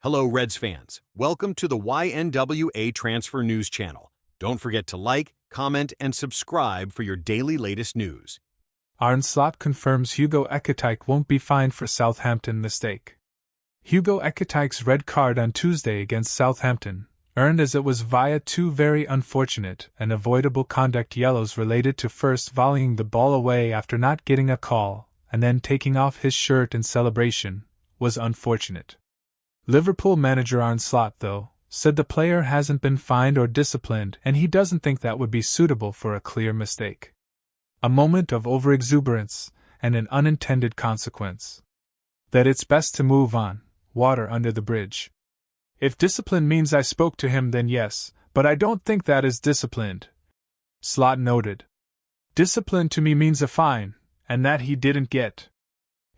Hello, Reds fans. Welcome to the YNWA Transfer News Channel. Don't forget to like, comment, and subscribe for your daily latest news. Arne Slot confirms Hugo Ekitike won't be fined for Southampton mistake. Hugo Ekitike's red card on Tuesday against Southampton, earned as it was via two very unfortunate and avoidable conduct yellows related to first volleying the ball away after not getting a call and then taking off his shirt in celebration, was unfortunate. Liverpool manager Arne Slot, though, said the player hasn't been fined or disciplined and he doesn't think that would be suitable for a clear mistake. A moment of overexuberance and an unintended consequence. That it's best to move on, water under the bridge. If discipline means I spoke to him, then yes, but I don't think that is disciplined, Slot noted. Discipline to me means a fine, and that he didn't get.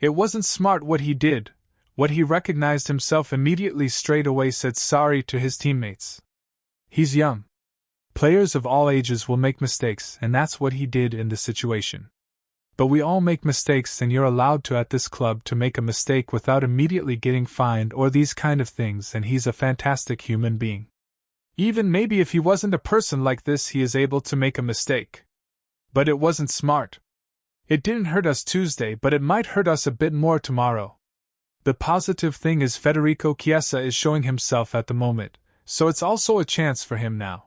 It wasn't smart what he did. What he recognized himself immediately straight away said sorry to his teammates. He's young. Players of all ages will make mistakes, and that's what he did in the situation. But we all make mistakes, and you're allowed to at this club to make a mistake without immediately getting fined or these kind of things, and he's a fantastic human being. Even maybe if he wasn't a person like this, he is able to make a mistake. But it wasn't smart. It didn't hurt us Tuesday, but it might hurt us a bit more tomorrow. The positive thing is Federico Chiesa is showing himself at the moment, so it's also a chance for him now.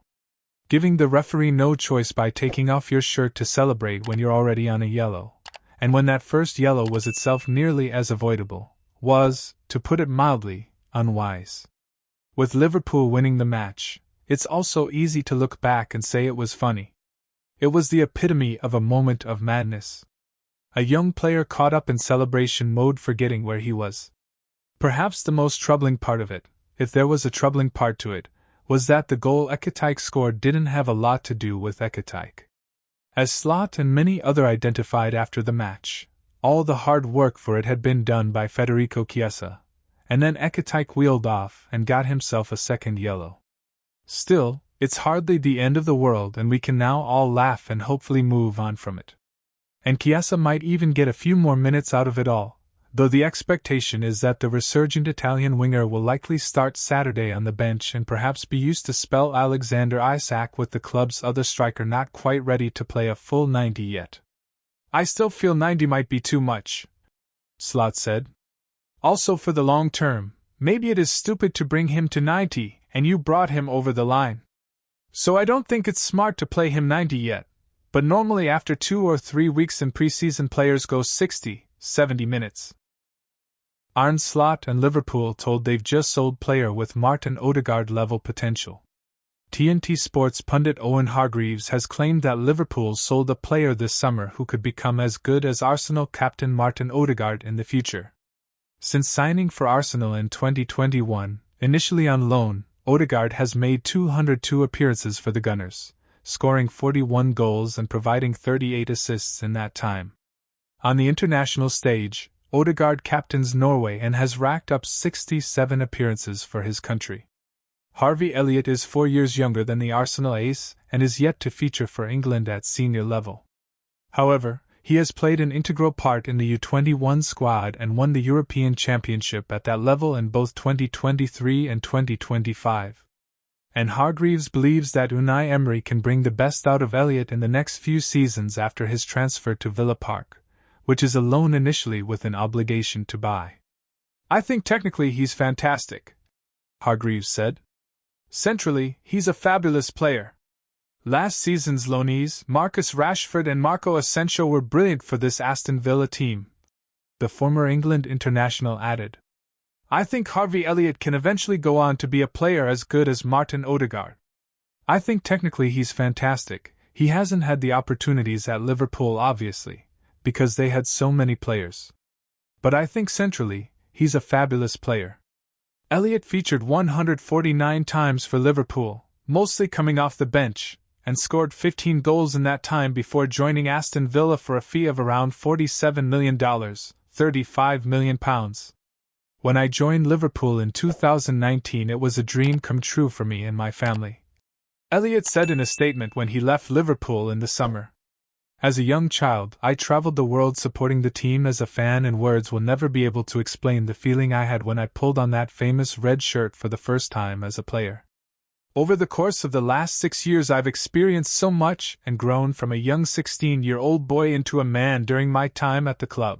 Giving the referee no choice by taking off your shirt to celebrate when you're already on a yellow, and when that first yellow was itself nearly as avoidable, was, to put it mildly, unwise. With Liverpool winning the match, it's also easy to look back and say it was funny. It was the epitome of a moment of madness. A young player caught up in celebration mode, forgetting where he was. Perhaps the most troubling part of it, if there was a troubling part to it, was that the goal Ekitike scored didn't have a lot to do with Ekitike. As Slot and many others identified after the match, all the hard work for it had been done by Federico Chiesa, and then Ekitike wheeled off and got himself a second yellow. Still, it's hardly the end of the world, and we can now all laugh and hopefully move on from it. And Chiesa might even get a few more minutes out of it all, though the expectation is that the resurgent Italian winger will likely start Saturday on the bench and perhaps be used to spell Alexander Isak with the club's other striker not quite ready to play a full 90 yet. I still feel 90 might be too much, Slot said. Also, for the long term, maybe it is stupid to bring him to 90 and you brought him over the line. So I don't think it's smart to play him 90 yet. But normally after 2 or 3 weeks in preseason players go 60, 70 minutes. Arne Slot and Liverpool told they've just sold player with Martin Odegaard level potential. TNT Sports pundit Owen Hargreaves has claimed that Liverpool sold a player this summer who could become as good as Arsenal captain Martin Odegaard in the future. Since signing for Arsenal in 2021, initially on loan, Odegaard has made 202 appearances for the Gunners, scoring 41 goals and providing 38 assists in that time. On the international stage, Odegaard captains Norway and has racked up 67 appearances for his country. Harvey Elliott is 4 years younger than the Arsenal ace and is yet to feature for England at senior level. However, he has played an integral part in the U21 squad and won the European Championship at that level in both 2023 and 2025. And Hargreaves believes that Unai Emery can bring the best out of Elliott in the next few seasons after his transfer to Villa Park, which is a loan initially with an obligation to buy. I think technically he's fantastic, Hargreaves said. Centrally, he's a fabulous player. Last season's loanees, Marcus Rashford and Marco Asensio, were brilliant for this Aston Villa team, the former England international added. I think Harvey Elliott can eventually go on to be a player as good as Martin Odegaard. I think technically he's fantastic. He hasn't had the opportunities at Liverpool, obviously, because they had so many players. But I think centrally, he's a fabulous player. Elliott featured 149 times for Liverpool, mostly coming off the bench, and scored 15 goals in that time before joining Aston Villa for a fee of around $47 million, £35 million. When I joined Liverpool in 2019, it was a dream come true for me and my family, Elliott said in a statement when he left Liverpool in the summer. As a young child, I traveled the world supporting the team as a fan, and words will never be able to explain the feeling I had when I pulled on that famous red shirt for the first time as a player. Over the course of the last 6 years, I've experienced so much and grown from a young 16-year-old boy into a man during my time at the club.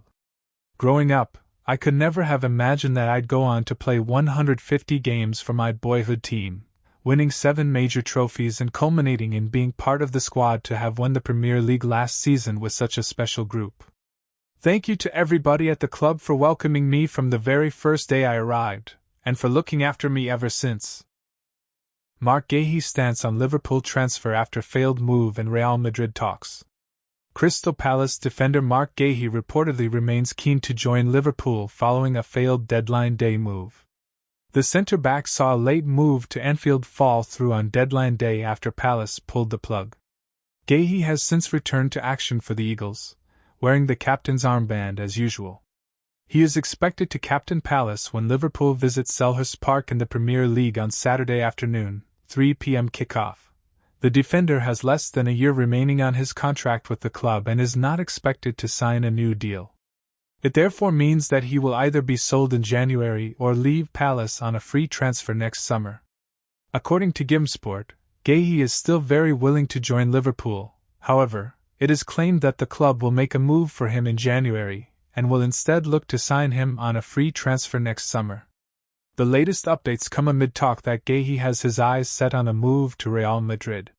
Growing up, I could never have imagined that I'd go on to play 150 games for my boyhood team, winning 7 major trophies and culminating in being part of the squad to have won the Premier League last season with such a special group. Thank you to everybody at the club for welcoming me from the very first day I arrived, and for looking after me ever since. Marc Guéhi's stance on Liverpool transfer after failed move and Real Madrid talks. Crystal Palace defender Marc Guéhi reportedly remains keen to join Liverpool following a failed deadline day move. The centre-back saw a late move to Anfield fall through on deadline day after Palace pulled the plug. Guéhi has since returned to action for the Eagles, wearing the captain's armband as usual. He is expected to captain Palace when Liverpool visits Selhurst Park in the Premier League on Saturday afternoon, 3 p.m. kickoff. The defender has less than a year remaining on his contract with the club and is not expected to sign a new deal. It therefore means that he will either be sold in January or leave Palace on a free transfer next summer. According to Gimsport, Guéhi is still very willing to join Liverpool. However, it is claimed that the club will make a move for him in January and will instead look to sign him on a free transfer next summer. The latest updates come amid talk that Guéhi has his eyes set on a move to Real Madrid.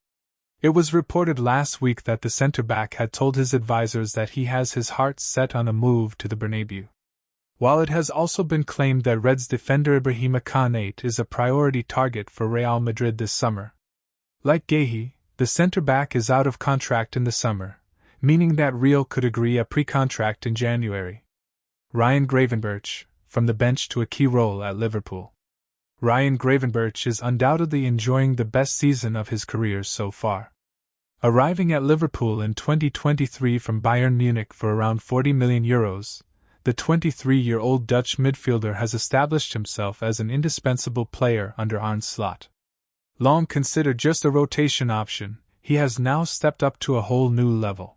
It was reported last week that the centre-back had told his advisors that he has his heart set on a move to the Bernabeu. While it has also been claimed that Reds defender Ibrahima Konate is a priority target for Real Madrid this summer. Like Guéhi, the centre-back is out of contract in the summer, meaning that Real could agree a pre-contract in January. Ryan Gravenberch, from the bench to a key role at Liverpool. Ryan Gravenberch is undoubtedly enjoying the best season of his career so far. Arriving at Liverpool in 2023 from Bayern Munich for around €40 million, the 23-year-old Dutch midfielder has established himself as an indispensable player under Arne Slot. Long considered just a rotation option, he has now stepped up to a whole new level.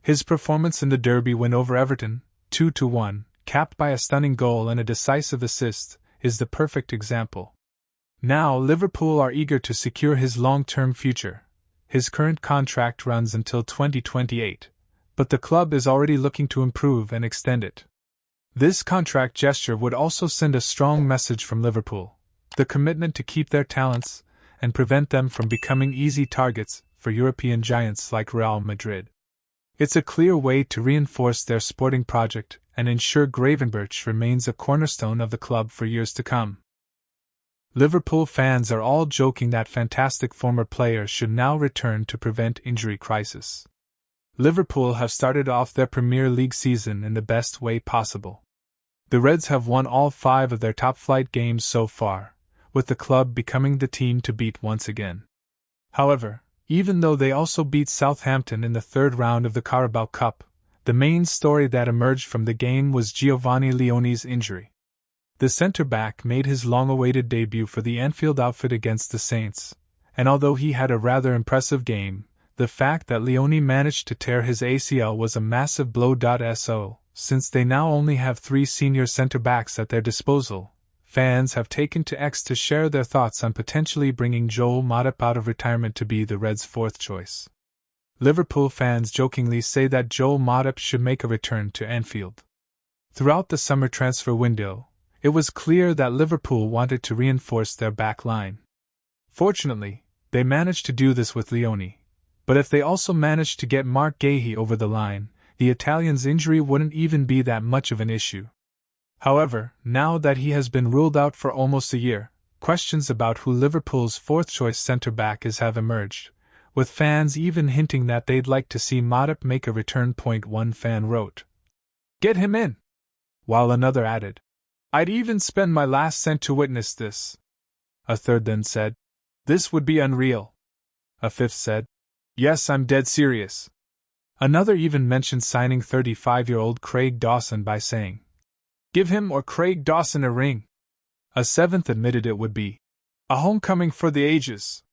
His performance in the Derby win over Everton, 2-1, capped by a stunning goal and a decisive assist, is the perfect example. Now Liverpool are eager to secure his long-term future. His current contract runs until 2028, but the club is already looking to improve and extend it. This contract gesture would also send a strong message from Liverpool, the commitment to keep their talents and prevent them from becoming easy targets for European giants like Real Madrid. It's a clear way to reinforce their sporting project and ensure Gravenberch remains a cornerstone of the club for years to come. Liverpool fans are all joking that fantastic former players should now return to prevent injury crisis. Liverpool have started off their Premier League season in the best way possible. The Reds have won all 5 of their top-flight games so far, with the club becoming the team to beat once again. However, even though they also beat Southampton in the 3rd round of the Carabao Cup, the main story that emerged from the game was Giovanni Leone's injury. The centre-back made his long-awaited debut for the Anfield outfit against the Saints, and although he had a rather impressive game, the fact that Leone managed to tear his ACL was a massive blow. Since they now only have 3 senior centre-backs at their disposal, fans have taken to X to share their thoughts on potentially bringing Joel Matip out of retirement to be the Reds' 4th choice. Liverpool fans jokingly say that Joel Matip should make a return to Anfield. Throughout the summer transfer window, it was clear that Liverpool wanted to reinforce their back line. Fortunately, they managed to do this with Leone, but if they also managed to get Marc Guéhi over the line, the Italian's injury wouldn't even be that much of an issue. However, now that he has been ruled out for almost a year, questions about who Liverpool's 4th-choice centre-back is have emerged, with fans even hinting that they'd like to see Matip make a return. One fan wrote, "Get him in!" While another added, "I'd even spend my last cent to witness this." A third then said, "This would be unreal." A fifth said, "Yes, I'm dead serious." Another even mentioned signing 35-year-old Craig Dawson by saying, "Give him or Craig Dawson a ring." A seventh admitted it would be a homecoming for the ages.